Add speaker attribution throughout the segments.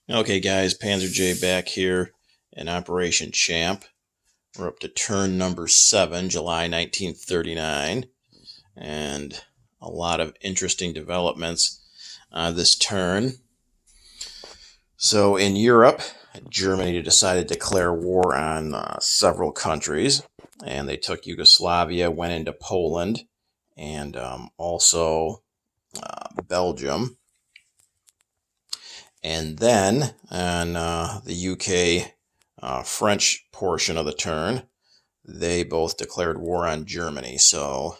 Speaker 1: Okay guys, Panzer J back here in Operation Champ. We're up to turn number 7, July 1939, and a lot of interesting developments this turn. So in Europe, Germany decided to declare war on several countries, and they took Yugoslavia, went into Poland, and also Belgium. And then on the UK French portion of the turn, they both declared war on Germany. So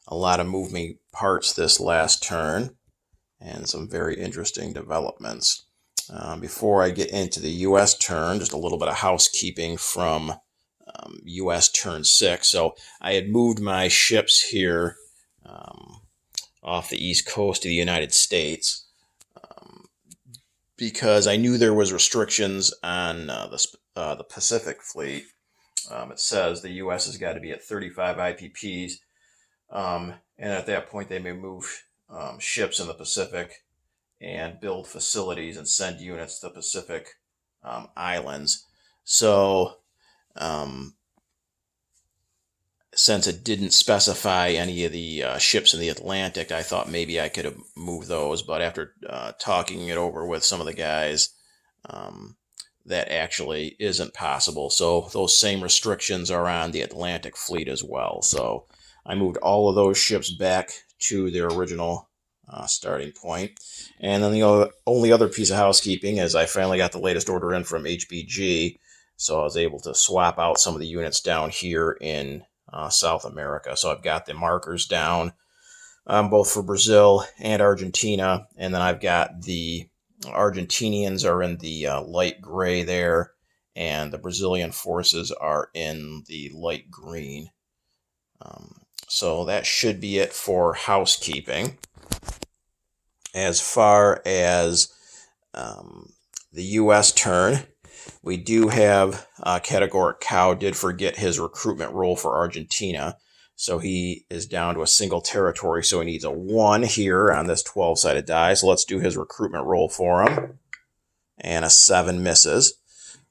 Speaker 1: a lot of moving parts this last turn and some very interesting developments. Before I get into the U.S. turn, just a little bit of housekeeping from U.S. turn 6. So I had moved my ships here off the east coast of the United States because I knew there was restrictions on the Pacific Fleet. It says the U.S. has got to be at 35 IPPs, and at that point they may move ships in the Pacific and build facilities and send units to the Pacific islands. So since it didn't specify any of the ships in the Atlantic, I thought maybe I could have moved those. But after talking it over with some of the guys, that actually isn't possible. So those same restrictions are on the Atlantic fleet as well. So I moved all of those ships back to their original starting point. And then the only other piece of housekeeping is I finally got the latest order in from HBG. So I was able to swap out some of the units down here in South America. So I've got the markers down both for Brazil and Argentina. And then I've got the Argentinians are in the light gray there, and the Brazilian forces are in the light green. So that should be it for housekeeping. As far as the U.S. turn, we do have Categoric Cow did forget his recruitment roll for Argentina. So he is down to a single territory, so he needs a 1 here on this 12-sided die. So let's do his recruitment roll for him. And a 7 misses.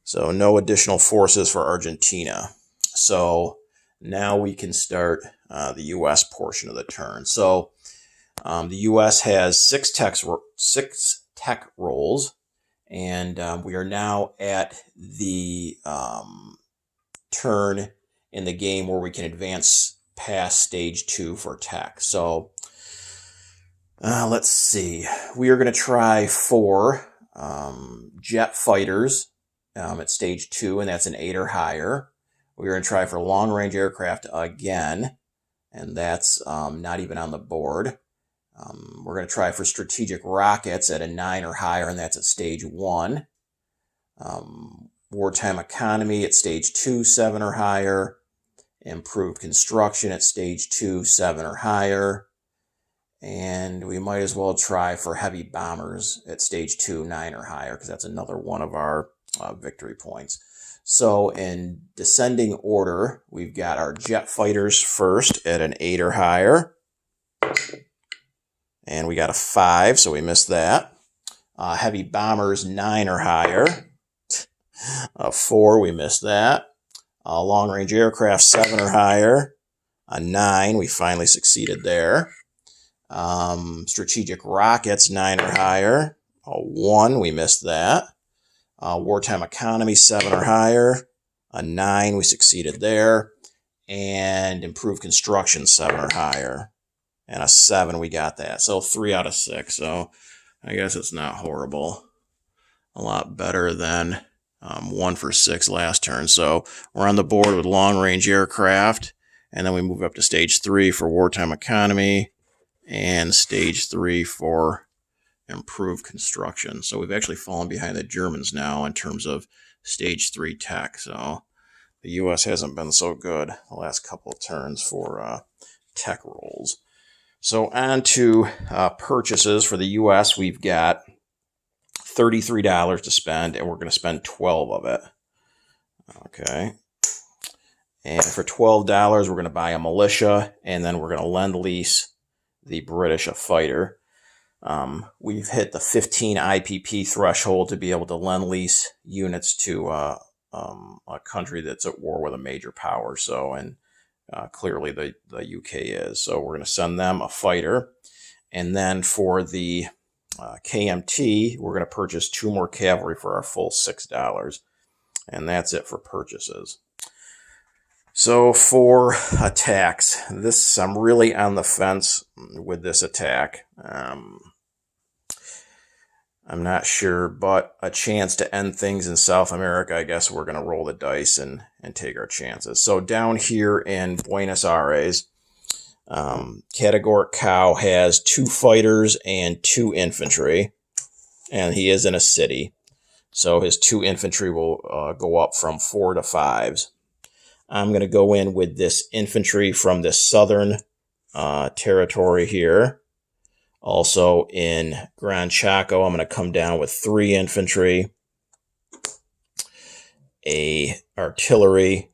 Speaker 1: So no additional forces for Argentina. So now we can start the U.S. portion of the turn. So the U.S. has 6 tech rolls, and we are now at the turn in the game where we can advance past stage 2 for tech. So let's see. We are going to try for jet fighters at stage 2, and that's an 8 or higher. We're going to try for long-range aircraft again, and that's not even on the board. We're going to try for strategic rockets at a 9 or higher, and that's at stage 1. Wartime economy at stage 2, 7 or higher. Improved construction at stage 2, 7 or higher. And we might as well try for heavy bombers at stage 2, 9 or higher, because that's another one of our victory points. So in descending order, we've got our jet fighters first at an 8 or higher. And we got a 5, so we missed that. Heavy bombers, 9 or higher. 4, we missed that. Long-range aircraft, 7 or higher. A 9, we finally succeeded there. Strategic rockets, 9 or higher. A 1, we missed that. Wartime economy, 7 or higher. A 9, we succeeded there. And improved construction, 7 or higher. And a 7, we got that. So 3 out of 6. So I guess it's not horrible. A lot better than 1 for 6 last turn. So we're on the board with long-range aircraft. And then we move up to stage 3 for wartime economy. And stage 3 for improved construction. So we've actually fallen behind the Germans now in terms of stage 3 tech. So the U.S. hasn't been so good the last couple of turns for tech rolls. So on to purchases for the U.S. We've got $33 to spend, and we're going to spend 12 of it. Okay. And for $12, we're going to buy a militia, and then we're going to lend lease the British a fighter. We've hit the 15 IPP threshold to be able to lend lease units to a country that's at war with a major power. So, and clearly the UK is. So we're going to send them a fighter. And then for the KMT, we're going to purchase 2 more cavalry for our full $6. And that's it for purchases. So for attacks, I'm really on the fence with this attack. I'm not sure, but a chance to end things in South America, I guess we're going to roll the dice and take our chances. So down here in Buenos Aires, Categoric Cow has 2 fighters and 2 infantry, and he is in a city. So his 2 infantry will go up from 4 to 5s. I'm going to go in with this infantry from this southern territory here. Also in Gran Chaco, I'm going to come down with 3 infantry, a artillery,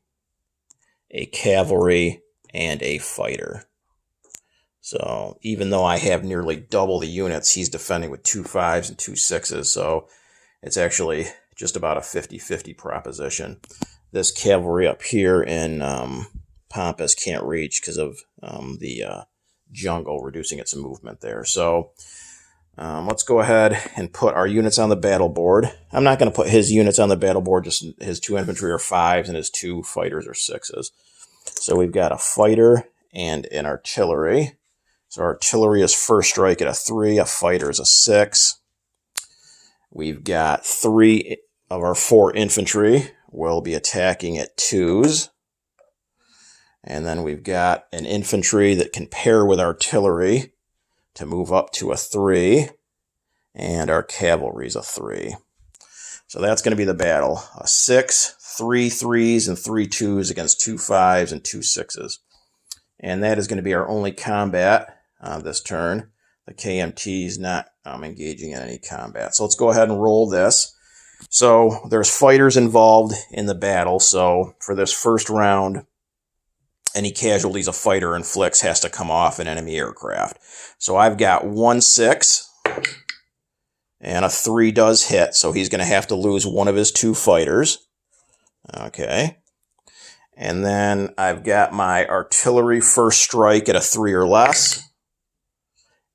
Speaker 1: a cavalry, and a fighter. So even though I have nearly double the units, he's defending with 2 5s and 2 6s. So it's actually just about a 50-50 proposition. This cavalry up here in Pampas can't reach because of the jungle reducing its movement there. So let's go ahead and put our units on the battle board. I'm not going to put his units on the battle board, just his 2 infantry are 5s and his 2 fighters are 6s. So we've got a fighter and an artillery. So artillery is first strike at a 3, a fighter is a 6. We've got 3 of our 4 infantry will be attacking at 2s. And then we've got an infantry that can pair with artillery to move up to a 3. And our cavalry is a 3. So that's going to be the battle. A 6, 3 3s, and 3 2s against 2 5s and 2 6s. And that is going to be our only combat this turn. The KMT is not engaging in any combat. So let's go ahead and roll this. So there's fighters involved in the battle. So for this first round, any casualties a fighter inflicts has to come off an enemy aircraft. So I've got 1 6 and a 3 does hit. So he's going to have to lose one of his 2 fighters. Okay. And then I've got my artillery first strike at a 3 or less.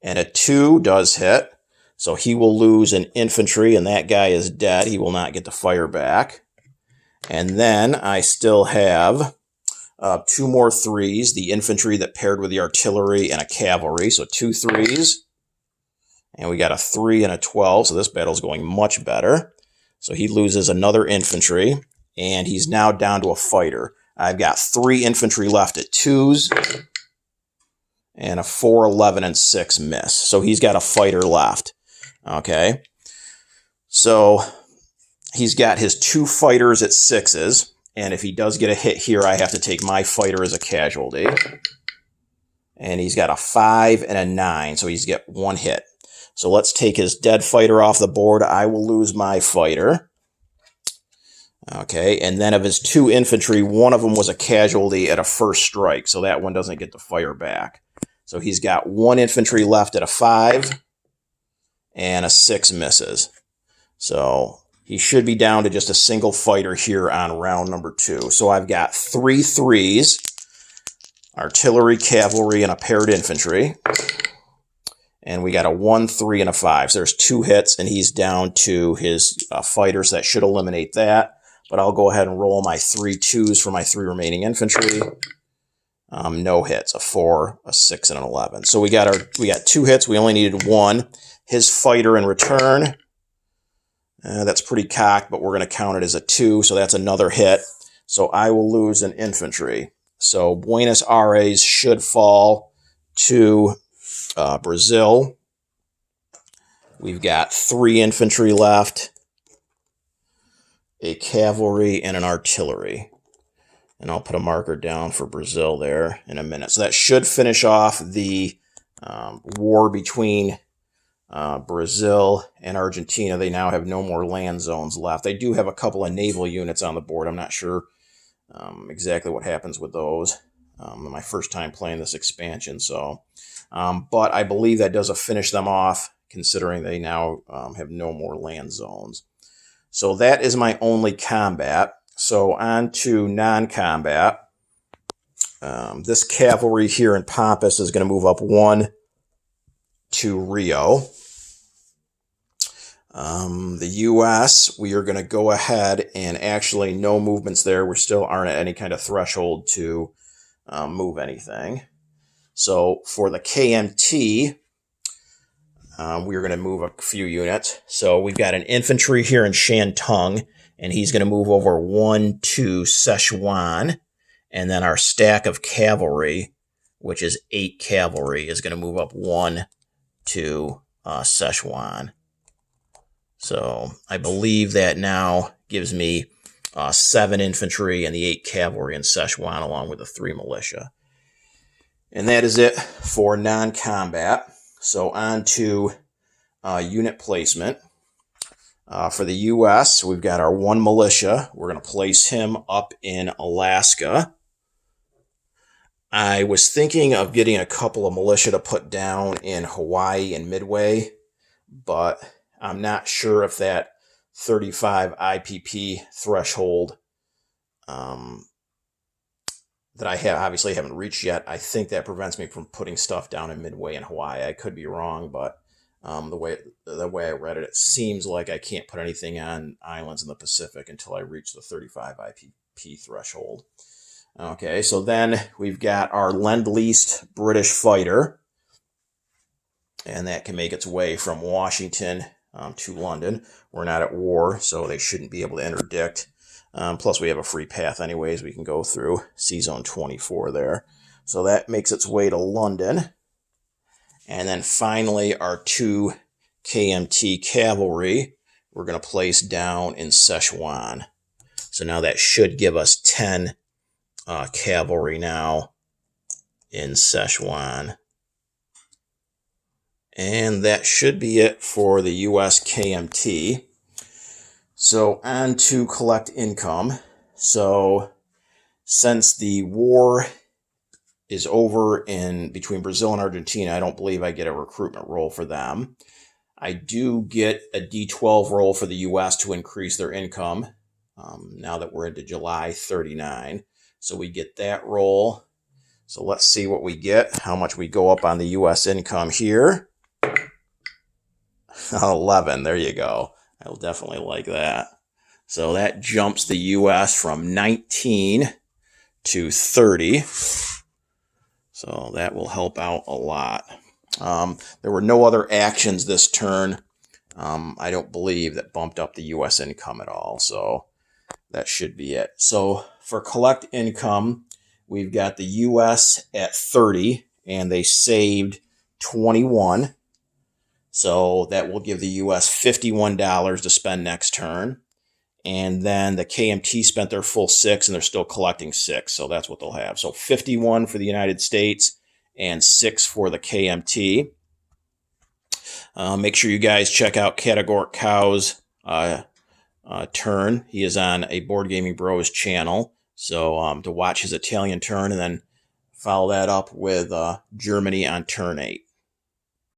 Speaker 1: And a 2 does hit. So he will lose an infantry, and that guy is dead. He will not get to fire back. And then I still have 2 more 3s, the infantry that paired with the artillery and a cavalry. So 2 3s. And we got a 3 and a 12, so this battle's going much better. So he loses another infantry, and he's now down to a fighter. I've got 3 infantry left at 2s, and a 4, 11, and 6 miss. So he's got a fighter left. Okay. So he's got his 2 fighters at 6s, and if he does get a hit here, I have to take my fighter as a casualty. And he's got a 5 and a 9, so he's got 1 hit. So let's take his dead fighter off the board. I will lose my fighter. Okay, and then of his 2 infantry, 1 of them was a casualty at a first strike, so that one doesn't get to fire back. So he's got 1 infantry left at a 5, and a 6 misses. So he should be down to just a single fighter here on round number 2. So I've got 3 3s, artillery, cavalry, and a paired infantry. And we got a 1, 3, and a 5. So there's 2 hits, and he's down to his fighters. That should eliminate that. But I'll go ahead and roll my 3 2s for my 3 remaining infantry. No hits, a 4, a 6, and an 11. So we got 2 hits. We only needed 1. His fighter in return. That's pretty cocked, but we're going to count it as a 2. So that's another hit. So I will lose an infantry. So Buenos Aires should fall to Brazil. We've got 3 infantry left, a cavalry, and an artillery. And I'll put a marker down for Brazil there in a minute. So that should finish off the war between Brazil and Argentina. They now have no more land zones left. They do have a couple of naval units on the board. I'm not sure exactly what happens with those. My first time playing this expansion, so. But I believe that does finish them off. considering they now have no more land zones. So that is my only combat. So on to non-combat. This cavalry here in Pampas is going to move up 1 to Rio. The U.S., we are going to go ahead and actually no movements there. We still aren't at any kind of threshold to move anything. So for the KMT, we're going to move a few units. So we've got an infantry here in Shantung, and he's going to move over 1 to Sichuan. And then our stack of cavalry, which is 8 cavalry, is going to move up 1 to Sichuan. So I believe that now gives me 7 infantry and the 8 cavalry in Sichuan, along with the 3 militia. And that is it for non-combat. So on to unit placement. For the U.S., we've got our 1 militia. We're going to place him up in Alaska. I was thinking of getting a couple of militia to put down in Hawaii and Midway, but I'm not sure if that 35 IPP threshold that I obviously haven't reached yet, I think that prevents me from putting stuff down in Midway and Hawaii. I could be wrong, but the way I read it, it seems like I can't put anything on islands in the Pacific until I reach the 35 IPP threshold. Okay, so then we've got our Lend-Leased British fighter, and that can make its way from Washington to London. We're not at war, so they shouldn't be able to interdict. Plus, we have a free path anyways we can go through. C-Zone 24 there. So that makes its way to London. And then finally, our 2 KMT cavalry, we're going to place down in Sichuan. So now that should give us 10 cavalry now in Sichuan. And that should be it for the U.S. KMT. So on to collect income. So since the war is over in between Brazil and Argentina, I don't believe I get a recruitment roll for them. I do get a D12 roll for the U.S. to increase their income now that we're into July 39. So we get that roll. So let's see what we get, how much we go up on the U.S. income here. 11, there you go. I will definitely like that. So that jumps the U.S. from 19 to 30. So that will help out a lot. There were no other actions this turn, I don't believe, that bumped up the U.S. income at all. So that should be it. So for collect income, we've got the U.S. at 30, and they saved 21. So that will give the U.S. $51 to spend next turn. And then the KMT spent their full 6, and they're still collecting 6. So that's what they'll have. So 51 for the United States and 6 for the KMT. Make sure you guys check out Categoric Cow's turn. He is on a Board Gaming Bros channel. So to watch his Italian turn and then follow that up with Germany on turn 8.